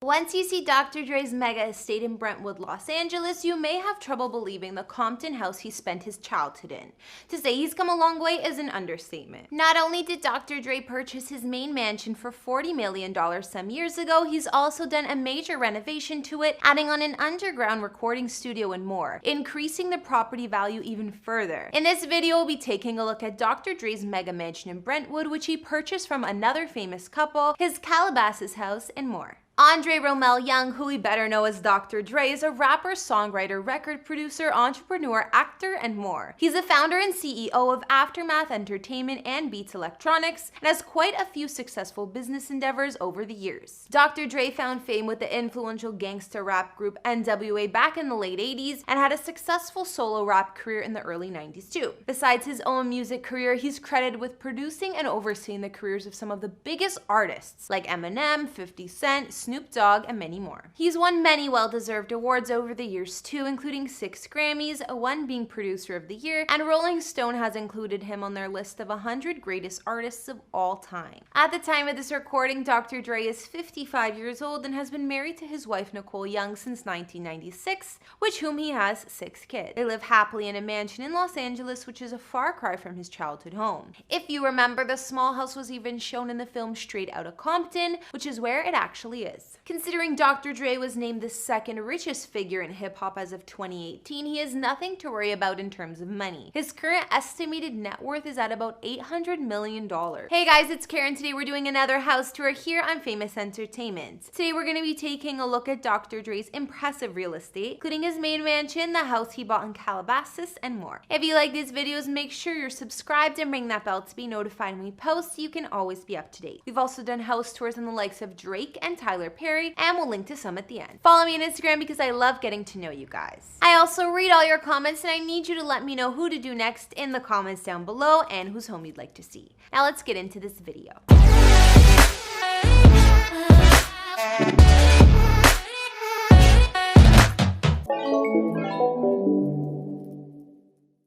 Once you see Dr. Dre's mega estate in Brentwood, Los Angeles, you may have trouble believing the Compton house he spent his childhood in. To say he's come a long way is an understatement. Not only did Dr. Dre purchase his main mansion for $40 million some years ago, he's also done a major renovation to it, adding on an underground recording studio and more, increasing the property value even further. In this video, we'll be taking a look at Dr. Dre's mega mansion in Brentwood, which he purchased from another famous couple, his Calabasas house, and more. Andre Romel Young, who we better know as Dr. Dre, is a rapper, songwriter, record producer, entrepreneur, actor, and more. He's the founder and CEO of Aftermath Entertainment and Beats Electronics, and has quite a few successful business endeavors over the years. Dr. Dre found fame with the influential gangster rap group NWA back in the late 80s, and had a successful solo rap career in the early 90s too. Besides his own music career, he's credited with producing and overseeing the careers of some of the biggest artists like Eminem, 50 Cent, Snoop Dogg, and many more. He's won many well-deserved awards over the years too, including 6 Grammys, one being Producer of the Year, and Rolling Stone has included him on their list of 100 greatest artists of all time. At the time of this recording, Dr. Dre is 55 years old and has been married to his wife Nicole Young since 1996, with whom he has 6 kids. They live happily in a mansion in Los Angeles, which is a far cry from his childhood home. If you remember, the small house was even shown in the film Straight Outta Compton, which is where it actually is. Considering Dr. Dre was named the second richest figure in hip-hop as of 2018, he has nothing to worry about in terms of money. His current estimated net worth is at about $800 million. Hey guys, it's Karen. Today we're doing another house tour here on Famous Entertainment. Today we're going to be taking a look at Dr. Dre's impressive real estate, including his main mansion, the house he bought in Calabasas, and more. If you like these videos, make sure you're subscribed and ring that bell to be notified when we post so you can always be up to date. We've also done house tours on the likes of Drake and Tyler Perry, and we'll link to some at the end. Follow me on Instagram because I love getting to know you guys. I also read all your comments, and I need you to let me know who to do next in the comments down below and whose home you'd like to see. Now let's get into this video.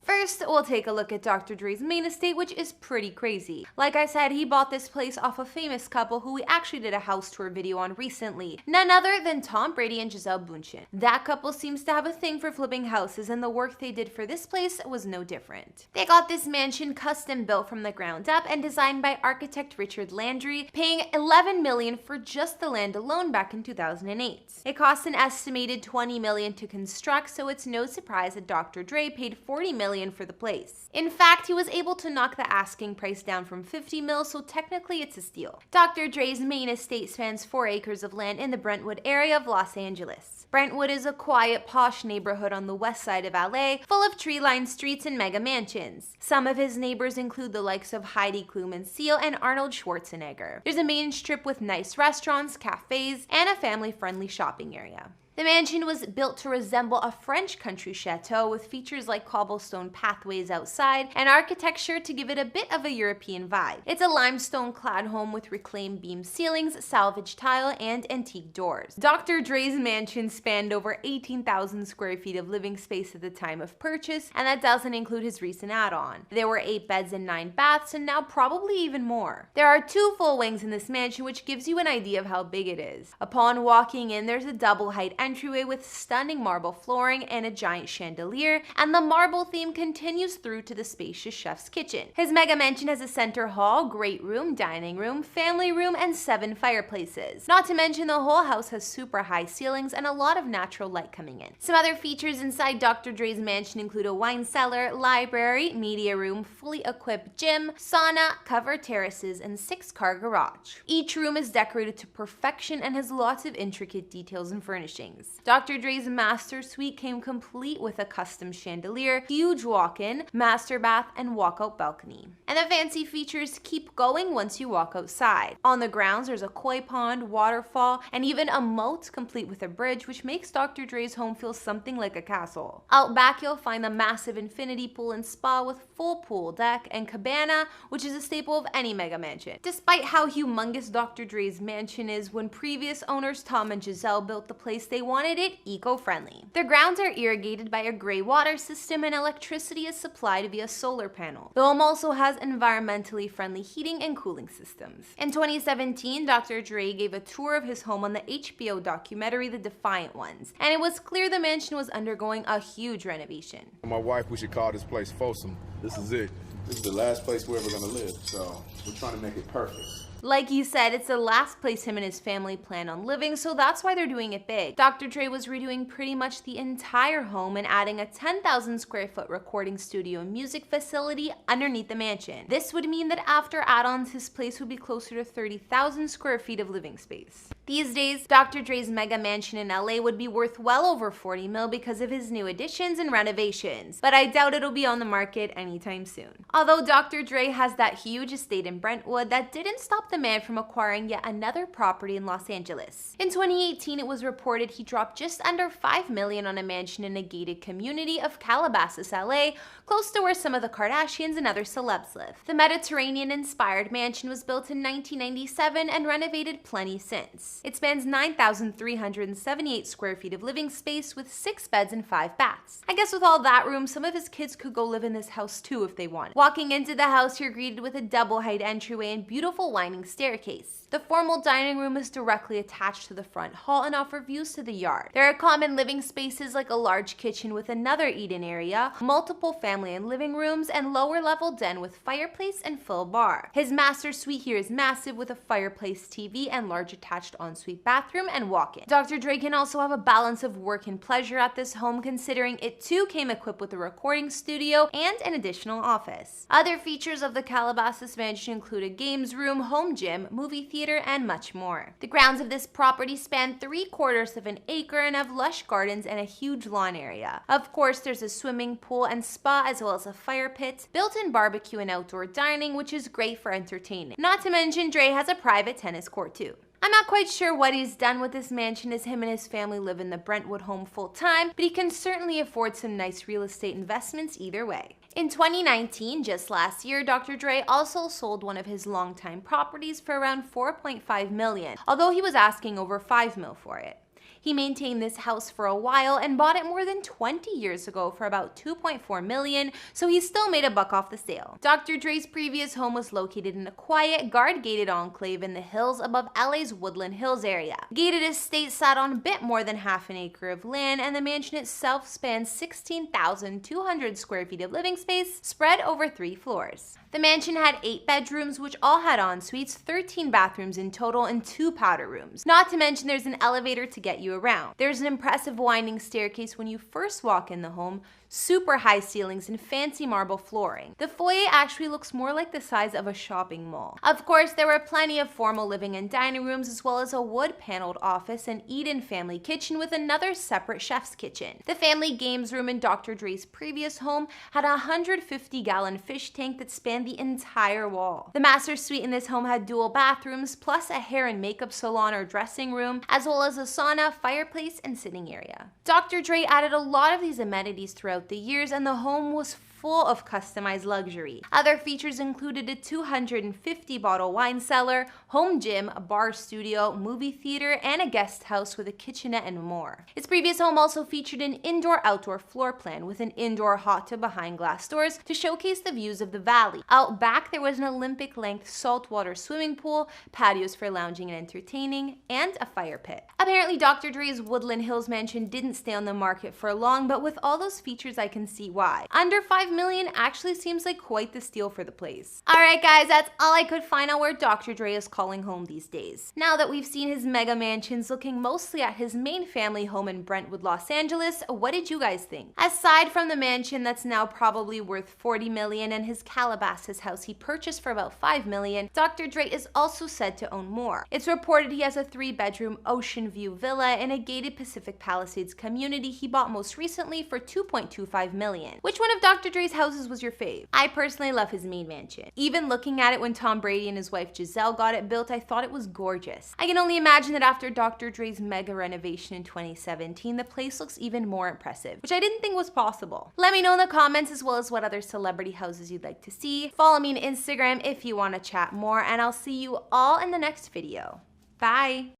First, we'll take a look at Dr. Dre's main estate, which is pretty crazy. Like I said, he bought this place off a famous couple who we actually did a house tour video on recently. None other than Tom Brady and Gisele Bündchen. That couple seems to have a thing for flipping houses, and the work they did for this place was no different. They got this mansion custom built from the ground up and designed by architect Richard Landry, paying $11 million for just the land alone back in 2008. It cost an estimated $20 million to construct, so it's no surprise that Dr. Dre paid $40 million for the place. In fact, he was able to knock the asking price down from $50 million, so technically it's a steal. Dr. Dre's main estate spans 4 acres of land in the Brentwood area of Los Angeles. Brentwood is a quiet, posh neighborhood on the west side of LA, full of tree-lined streets and mega mansions. Some of his neighbors include the likes of Heidi Klum and Seal and Arnold Schwarzenegger. There's a main strip with nice restaurants, cafes, and a family-friendly shopping area. The mansion was built to resemble a French country chateau with features like cobblestone pathways outside and architecture to give it a bit of a European vibe. It's a limestone-clad home with reclaimed beam ceilings, salvage tile, and antique doors. Dr. Dre's mansion spanned over 18,000 square feet of living space at the time of purchase, and that doesn't include his recent add-on. There were 8 beds and 9 baths, and now probably even more. There are 2 full wings in this mansion, which gives you an idea of how big it is. Upon walking in, there's a double-height entryway with stunning marble flooring and a giant chandelier, and the marble theme continues through to the spacious chef's kitchen. His mega mansion has a center hall, great room, dining room, family room, and 7 fireplaces. Not to mention the whole house has super high ceilings and a lot of natural light coming in. Some other features inside Dr. Dre's mansion include a wine cellar, library, media room, fully equipped gym, sauna, covered terraces, and 6-car garage. Each room is decorated to perfection and has lots of intricate details and furnishings. Dr. Dre's master suite came complete with a custom chandelier, huge walk-in, master bath, and walkout balcony. And the fancy features keep going once you walk outside. On the grounds, there's a koi pond, waterfall, and even a moat complete with a bridge, which makes Dr. Dre's home feel something like a castle. Out back, you'll find the massive infinity pool and spa with full pool deck and cabana, which is a staple of any mega mansion. Despite how humongous Dr. Dre's mansion is, when previous owners Tom and Gisele built the place, they wanted it eco-friendly. The grounds are irrigated by a gray water system and electricity is supplied via solar panel. The home also has environmentally friendly heating and cooling systems. In 2017, Dr. Dre gave a tour of his home on the HBO documentary The Defiant Ones, and it was clear the mansion was undergoing a huge renovation. My wife, we should call this place Folsom. This is it. This is the last place we're ever gonna live, so we're trying to make it perfect. Like he said, it's the last place him and his family plan on living, so that's why they're doing it big. Dr. Dre was redoing pretty much the entire home and adding a 10,000 square foot recording studio and music facility underneath the mansion. This would mean that after add-ons, his place would be closer to 30,000 square feet of living space. These days, Dr. Dre's mega mansion in LA would be worth well over 40 mil because of his new additions and renovations, but I doubt it'll be on the market anytime soon. Although Dr. Dre has that huge estate in Brentwood, that didn't stop the man from acquiring yet another property in Los Angeles. In 2018, it was reported he dropped just under $5 million on a mansion in a gated community of Calabasas, LA, close to where some of the Kardashians and other celebs live. The Mediterranean-inspired mansion was built in 1997 and renovated plenty since. It spans 9,378 square feet of living space with 6 beds and 5 baths. I guess with all that room, some of his kids could go live in this house too if they want. Walking into the house, you're greeted with a double-height entryway and beautiful winding staircase. The formal dining room is directly attached to the front hall and offers views to the yard. There are common living spaces like a large kitchen with another eat-in area, multiple family and living rooms, and lower-level den with fireplace and full bar. His master suite here is massive with a fireplace TV and large attached ensuite bathroom and walk-in. Dr. Dre can also have a balance of work and pleasure at this home, considering it too came equipped with a recording studio and an additional office. Other features of the Calabasas mansion include a games room, home gym, movie theater, and much more. The grounds of this property span 3/4 of an acre and have lush gardens and a huge lawn area. Of course, there's a swimming pool and spa as well as a fire pit, built-in barbecue and outdoor dining, which is great for entertaining. Not to mention, Dre has a private tennis court too. I'm not quite sure what he's done with this mansion as him and his family live in the Brentwood home full time, but he can certainly afford some nice real estate investments either way. In 2019, just last year, Dr. Dre also sold one of his longtime properties for around $4.5 million, although he was asking over $5 million for it. He maintained this house for a while and bought it more than 20 years ago for about $2.4 million, so he still made a buck off the sale. Dr. Dre's previous home was located in a quiet, guard-gated enclave in the hills above LA's Woodland Hills area. The gated estate sat on a bit more than half an acre of land, and the mansion itself spans 16,200 square feet of living space spread over 3 floors. The mansion had 8 bedrooms, which all had en-suites, 13 bathrooms in total, and 2 powder rooms. Not to mention there's an elevator to get you around. There's an impressive winding staircase when you first walk in the home, super high ceilings, and fancy marble flooring. The foyer actually looks more like the size of a shopping mall. Of course, there were plenty of formal living and dining rooms, as well as a wood-paneled office and eat-in family kitchen with another separate chef's kitchen. The family games room in Dr. Dre's previous home had a 150-gallon fish tank that spanned the entire wall. The master suite in this home had dual bathrooms, plus a hair and makeup salon or dressing room, as well as a sauna, fireplace, and sitting area. Dr. Dre added a lot of these amenities throughout the years, and the home was full of customized luxury. Other features included a 250-bottle wine cellar, home gym, a bar studio, movie theater, and a guest house with a kitchenette and more. Its previous home also featured an indoor-outdoor floor plan with an indoor hot tub behind glass doors to showcase the views of the valley. Out back, there was an Olympic-length saltwater swimming pool, patios for lounging and entertaining, and a fire pit. Apparently, Dr. Dre's Woodland Hills mansion didn't stay on the market for long, but with all those features, I can see why. Under $5 million actually seems like quite the steal for the place. Alright guys, that's all I could find out where Dr. Dre is calling home these days. Now that we've seen his mega mansions looking mostly at his main family home in Brentwood, Los Angeles, what did you guys think? Aside from the mansion that's now probably worth $40 million and his Calabasas house he purchased for about $5 million, Dr. Dre is also said to own more. It's reported he has a 3-bedroom ocean view villa in a gated Pacific Palisades community he bought most recently for $2.25 million. Which one of Dr. Dre's houses was your fave? I personally love his main mansion. Even looking at it when Tom Brady and his wife Giselle got it built, I thought it was gorgeous. I can only imagine that after Dr. Dre's mega renovation in 2017, the place looks even more impressive, which I didn't think was possible. Let me know in the comments as well as what other celebrity houses you'd like to see. Follow me on Instagram if you want to chat more, and I'll see you all in the next video. Bye!